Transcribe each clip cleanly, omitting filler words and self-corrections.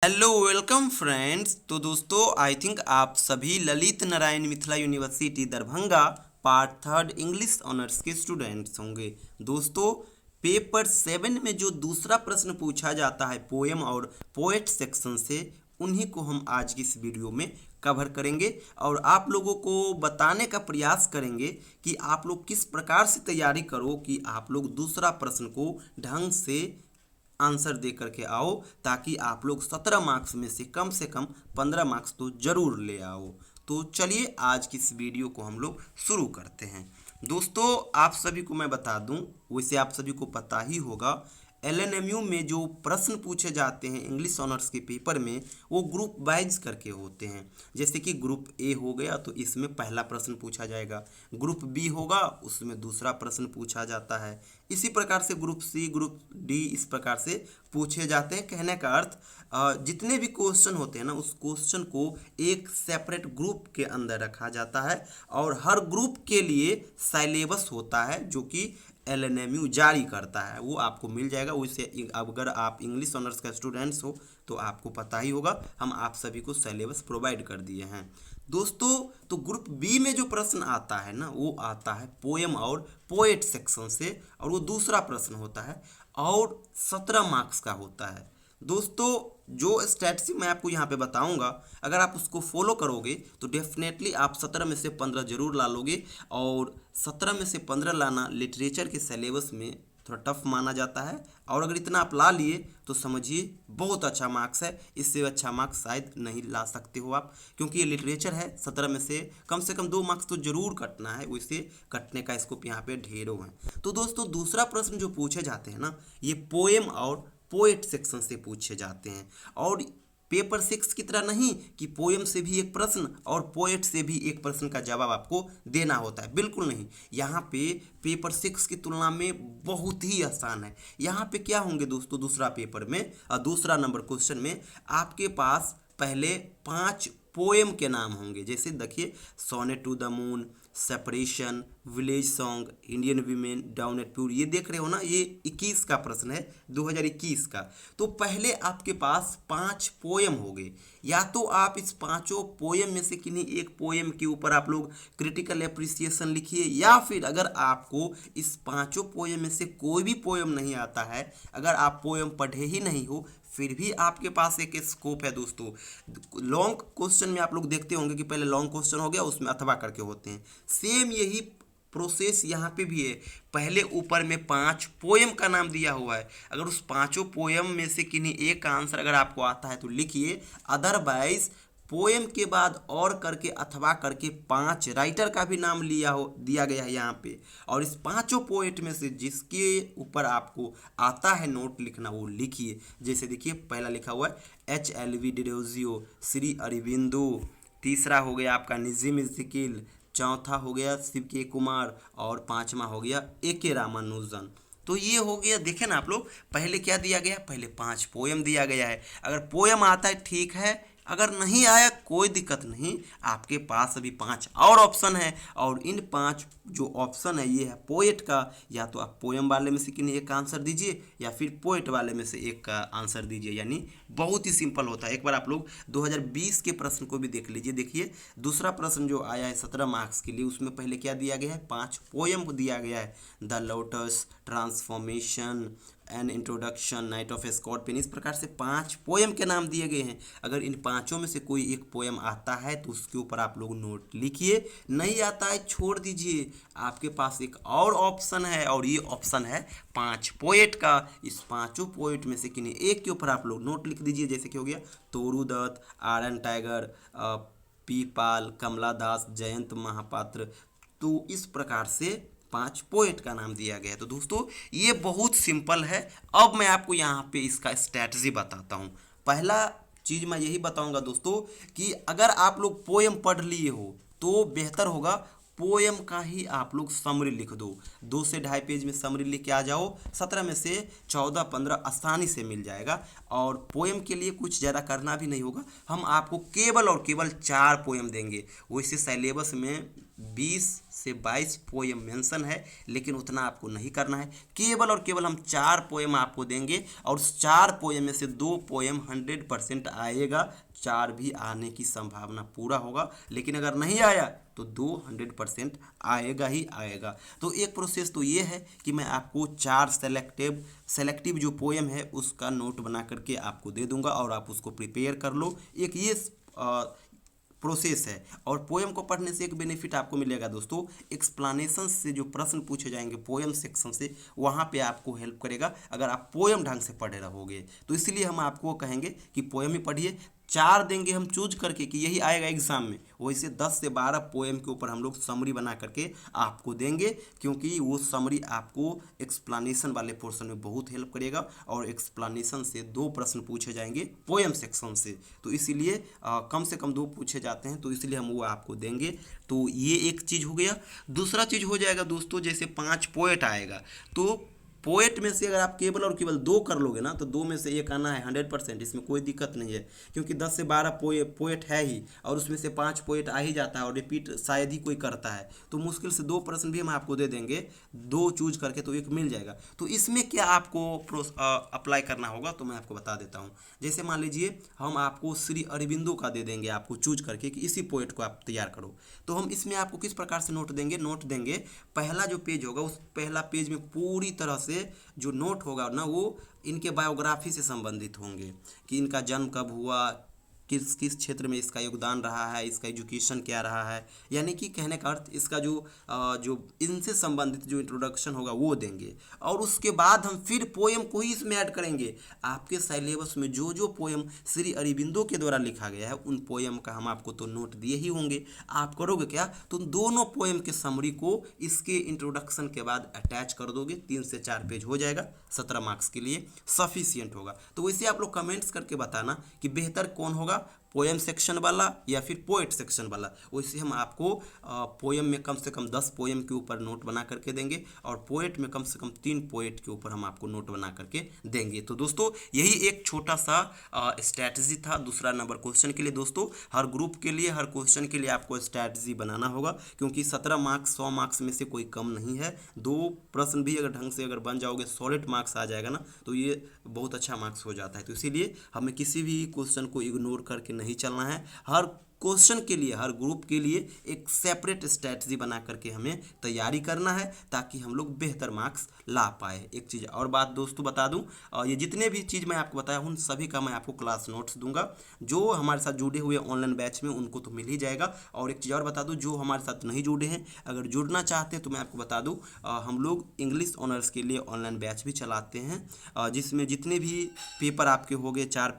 Hello welcome friends. तो दोस्तों I think आप सभी Lalit Narayan Mithila university Darbhanga part third English honours के स्टूडेंट्स होंगे। दोस्तों पेपर 7 में जो दूसरा प्रश्न पूछा जाता है पोएम और पोएट सेक्शन से, उन्हीं को हम आज की इस वीडियो में कवर करेंगे और आप लोगों को बताने का प्रयास करेंगे कि आप लोग किस प्रकार से तैयारी करो कि आप लोग दूसरा प्रश्न को ढंग से आंसर दे करके आओ, ताकि आप लोग 17 मार्क्स में से कम 15 मार्क्स तो जरूर ले आओ। तो चलिए आज की इस वीडियो को हम लोग शुरू करते हैं। दोस्तों आप सभी को मैं बता दूं, वैसे आप सभी को पता ही होगा, एलएनएमयू में जो प्रश्न पूछे जाते हैं इंग्लिश ऑनर्स के पेपर में, वो ग्रुप वाइज करके होते हैं। जैसे कि ग्रुप ए हो गया तो इसमें पहला प्रश्न पूछा जाएगा, ग्रुप बी होगा उसमें दूसरा प्रश्न पूछा जाता है, इसी प्रकार से ग्रुप सी ग्रुप डी इस प्रकार से पूछे जाते हैं। कहने का अर्थ जितने भी क्वेश्चन होते हैं ना, उस क्वेश्चन को एक सेपरेट ग्रुप के अंदर रखा जाता है और हर ग्रुप के लिए सिलेबस होता है जो कि एलएनएमयू जारी करता है, वो आपको मिल जाएगा। वैसे अगर आप इंग्लिश ऑनर्स का स्टूडेंट्स हो तो आपको पता ही होगा, हम आप सभी को सिलेबस प्रोवाइड कर दिए हैं। दोस्तों तो ग्रुप बी में जो प्रश्न आता है ना, वो आता है पोएम और पोएट सेक्शन से, और वो दूसरा प्रश्न होता है और 17 मार्क्स का होता है। दोस्तों जो स्ट्रैटेजी मैं आपको यहाँ पे बताऊंगा, अगर आप उसको फॉलो करोगे तो डेफिनेटली आप 17 में से 15 जरूर ला लोगे। और 17 में से 15 लाना लिटरेचर के सिलेबस में थोड़ा टफ माना जाता है, और अगर इतना आप ला लिए तो समझिए बहुत अच्छा मार्क्स है। इससे अच्छा मार्क्स शायद नहीं ला सकते हो आप, क्योंकि ये लिटरेचर है। 17 में से कम 2 मार्क्स तो जरूर कटना है, वैसे कटने का स्कोप यहाँ पे ढेरों है। तो दोस्तों दूसरा प्रश्न जो पूछे जाते हैं ना, ये पोएम और पोएट सेक्शन से पूछे जाते हैं। और पेपर 6 की तरह नहीं कि पोएम से भी एक प्रश्न और पोएट से भी एक प्रश्न का जवाब आपको देना होता है, बिल्कुल नहीं। यहाँ पे पेपर 6 की तुलना में बहुत ही आसान है। यहाँ पे क्या होंगे दोस्तों, दूसरा पेपर में दूसरा नंबर क्वेश्चन में आपके पास पहले 5 पोएम के नाम होंगे। जैसे देखिए, sonnet to the moon, separation, village song, Indian women, dawn at Puri, ये देख रहे हो ना, ये 21 का प्रश्न है, 2021 का। तो पहले आपके पास 5 पोएम हो गए। या तो आप इस पांचों पोएम में से किन्हीं एक पोएम के ऊपर आप लोग क्रिटिकल एप्रिसिएशन लिखिए, या फिर अगर आपको इस पांचों पोएम में से कोई भी पोएम नहीं आता है, अगर आप पोएम पढ़े ही नहीं हो, फिर भी आपके पास एक स्कोप है। दोस्तों लॉन्ग क्वेश्चन में आप लोग देखते होंगे कि पहले लॉन्ग क्वेश्चन हो गया, उसमें अथवा करके होते हैं। सेम यही प्रोसेस यहाँ पे भी है। पहले ऊपर में 5 पोएम का नाम दिया हुआ है, अगर उस पांचों पोएम में से किन्हीं एक का आंसर अगर आपको आता है तो लिखिए, अदरवाइज पोएम के बाद और करके अथवा करके 5 राइटर का भी नाम दिया गया है यहाँ पे। और इस पांचों पोएट में से जिसके ऊपर आपको आता है नोट लिखना, वो लिखिए। जैसे देखिए पहला लिखा हुआ है HLV डिरोजियो, श्री अरबिंदो, तीसरा हो गया आपका निज़िम इज़्ज़कील, चौथा हो गया शिव के कुमार, और पांचवा हो गया AK रामानुजन। तो ये हो गया, देखें ना आप लोग, पहले क्या दिया गया, पहले 5 पोएम दिया गया है। अगर पोएम आता है ठीक है, अगर नहीं आया कोई दिक्कत नहीं, आपके पास अभी 5 और ऑप्शन है। और इन 5 जो ऑप्शन है ये है पोएट का, या तो आप पोएम वाले में से किन्हीं एक का आंसर दीजिए, या फिर पोएट वाले में से एक का आंसर दीजिए। यानी बहुत ही सिंपल होता है। एक बार आप लोग 2020 के प्रश्न को भी देख लीजिए। देखिए दूसरा प्रश्न जो आया है 17 मार्क्स के लिए, उसमें पहले क्या दिया गया है, 5 पोएम दिया गया है, the lotus, transformation, an introduction, night of स्कॉटपेन, इस प्रकार से 5 पोएम के नाम दिए गए हैं। अगर इन पांचों में से कोई एक पोएम आता है तो उसके ऊपर आप लोग नोट लिखिए, नहीं आता है छोड़ दीजिए। आपके पास एक और ऑप्शन है, और ये ऑप्शन है 5 पोएट का। इस पांचों पोएट में से किन्हीं एक के ऊपर आप लोग नोट लिख दीजिए। जैसे कि हो गया तोरू दत्त, RN टाइगर, P पाल, कमला दास, जयंत महापात्र। तो इस प्रकार से 5 पोएट का नाम दिया गया है। तो दोस्तों ये बहुत सिंपल है। अब मैं आपको यहाँ पे इसका स्ट्रैटेजी बताता हूँ। पहला चीज मैं यही बताऊंगा दोस्तों कि अगर आप लोग पोएम पढ़ लिए हो तो बेहतर होगा पोएम का ही आप लोग समरी लिख दो। 2 से 2.5 पेज में समरी लिख के आ जाओ, 17 में से 14-15 आसानी से मिल जाएगा। और पोएम के लिए कुछ ज़्यादा करना भी नहीं होगा, हम आपको केवल और केवल 4 पोएम देंगे। वैसे सिलेबस में 20 से 22 पोएम मेंशन है, लेकिन उतना आपको नहीं करना है। केवल और केवल हम 4 पोएम आपको देंगे और उस 4 पोएम में से 2 पोएम 100% आएगा, 4 भी आने की संभावना पूरा होगा, लेकिन अगर नहीं आया तो 2 100% आएगा ही आएगा। तो एक प्रोसेस तो ये है कि मैं आपको 4 सेलेक्टिव जो पोएम है उसका नोट बना करके आपको दे दूंगा और आप उसको प्रिपेयर कर लो। एक ये प्रोसेस है। और पोएम को पढ़ने से एक बेनिफिट आपको मिलेगा दोस्तों, एक्सप्लेनेशन से जो प्रश्न पूछे जाएंगे पोएम सेक्शन से, वहाँ पे आपको हेल्प करेगा अगर आप पोएम ढंग से पढ़े रहोगे। तो इसलिए हम आपको कहेंगे कि पोएम ही पढ़िए। 4 देंगे हम चूज करके कि यही आएगा एग्जाम में, वैसे 10 से 12 पोएम के ऊपर हम लोग समरी बना करके आपको देंगे, क्योंकि वो समरी आपको एक्सप्लेनेशन वाले पोर्शन में बहुत हेल्प करेगा और एक्सप्लेनेशन से 2 प्रश्न पूछे जाएंगे पोएम सेक्शन से। तो इसीलिए कम से कम 2 पूछे जाते हैं, तो इसलिए हम वो आपको देंगे। तो ये एक चीज़ हो गया। दूसरा चीज़ हो जाएगा दोस्तों, जैसे 5 पोएट आएगा, तो पोएट में से अगर आप केवल और केवल 2 कर लोगे ना, तो 2 में से 1 आना है 100%, इसमें कोई दिक्कत नहीं है, क्योंकि 10 से 12 पोएट है ही और उसमें से 5 पोएट आ ही जाता है और रिपीट शायद ही कोई करता है, तो मुश्किल से 2 प्रश्न भी हम आपको दे देंगे, 2 चूज करके तो 1 मिल जाएगा। तो इसमें क्या आपको अप्लाई करना होगा तो मैं आपको बता देता हूँ। जैसे मान लीजिए हम आपको श्री अरबिंदो का दे देंगे आपको चूज करके कि इसी पोएट को आप तैयार करो, तो हम इसमें आपको किस प्रकार से नोट देंगे, पहला जो पेज होगा उस पहला पेज में पूरी तरह से जो नोट होगा ना, वो इनके बायोग्राफी से संबंधित होंगे कि इनका जन्म कब हुआ, किस किस क्षेत्र में इसका योगदान रहा है, इसका एजुकेशन क्या रहा है, यानी कि कहने का अर्थ इसका जो इनसे संबंधित जो इंट्रोडक्शन होगा वो देंगे। और उसके बाद हम फिर पोएम को ही इसमें ऐड करेंगे। आपके सिलेबस में जो जो पोएम श्री अरबिंदो के द्वारा लिखा गया है उन पोएम का हम आपको तो नोट दिए ही होंगे। आप करोगे क्या, तो दोनों पोएम के समरी को इसके इंट्रोडक्शन के बाद अटैच कर दोगे, 3 से 4 पेज हो जाएगा, 17 मार्क्स के लिए सफिशियंट होगा। तो वैसे आप लोग कमेंट्स करके बताना कि बेहतर कौन होगा, पोएम सेक्शन वाला या फिर पोएट सेक्शन वाला। वैसे हम आपको पोएम में कम से कम 10 पोएम के ऊपर नोट बना करके देंगे और पोएट में कम से कम 3 पोएट के ऊपर हम आपको नोट बना करके देंगे। तो दोस्तों यही एक छोटा सा स्ट्रैटेजी था दूसरा नंबर क्वेश्चन के लिए। दोस्तों हर ग्रुप के लिए, हर क्वेश्चन के लिए आपको स्ट्रैटेजी बनाना होगा, क्योंकि 17 मार्क्स 100 मार्क्स में से कोई कम नहीं है। 2 प्रश्न भी अगर ढंग से अगर बन जाओगे, सॉलिड मार्क्स आ जाएगा ना, तो ये बहुत अच्छा मार्क्स हो जाता है। तो इसीलिए हमें किसी भी क्वेश्चन को इग्नोर करके नहीं चलना है। हर क्वेश्चन के लिए, हर ग्रुप के लिए एक सेपरेट स्ट्रैटेजी बना करके हमें तैयारी करना है, ताकि हम लोग बेहतर मार्क्स ला पाए। एक चीज़ और बात दोस्तों बता दूं, ये जितने भी चीज़ मैं आपको बताया उन सभी का मैं आपको क्लास नोट्स दूंगा। जो हमारे साथ जुड़े हुए ऑनलाइन बैच में उनको तो मिल ही जाएगा। और एक चीज़ और बता दूं, जो हमारे साथ नहीं जुड़े हैं, अगर जुड़ना चाहते हैं तो मैं आपको बता दूं, हम लोग इंग्लिश ऑनर्स के लिए ऑनलाइन बैच भी चलाते हैं, जिसमें जितने भी पेपर आपके हो गए, 4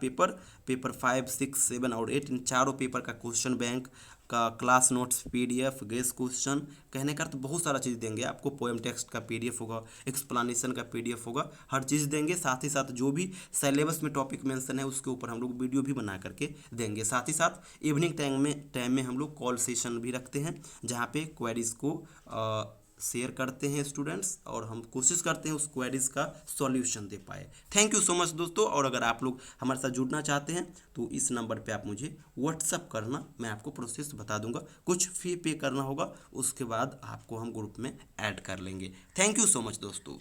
पेपर 5, 6, 7 और 8, इन चारों पेपर का क्वेश्चन बैंक का class notes, PDF, guess question, कहने का तो बहुत सारा चीज़ देंगे आपको। पोएम टेक्स्ट का पीडीएफ होगा, एक्सप्लेनेशन का पीडीएफ होगा, हर चीज़ देंगे। साथ ही साथ जो भी सिलेबस में टॉपिक मेंशन है उसके ऊपर हम लोग वीडियो भी बना करके देंगे। साथ ही साथ इवनिंग टाइम में हम लोग कॉल सेशन भी रखते हैं, जहाँ पे क्वेरीज को शेयर करते हैं स्टूडेंट्स, और हम कोशिश करते हैं उस क्वेरीज का सॉल्यूशन दे पाए। थैंक यू सो मच दोस्तों। और अगर आप लोग हमारे साथ जुड़ना चाहते हैं तो इस नंबर पे आप मुझे व्हाट्सअप करना, मैं आपको प्रोसेस बता दूंगा। कुछ फी पे करना होगा, उसके बाद आपको हम ग्रुप में ऐड कर लेंगे। थैंक यू सो मच दोस्तों।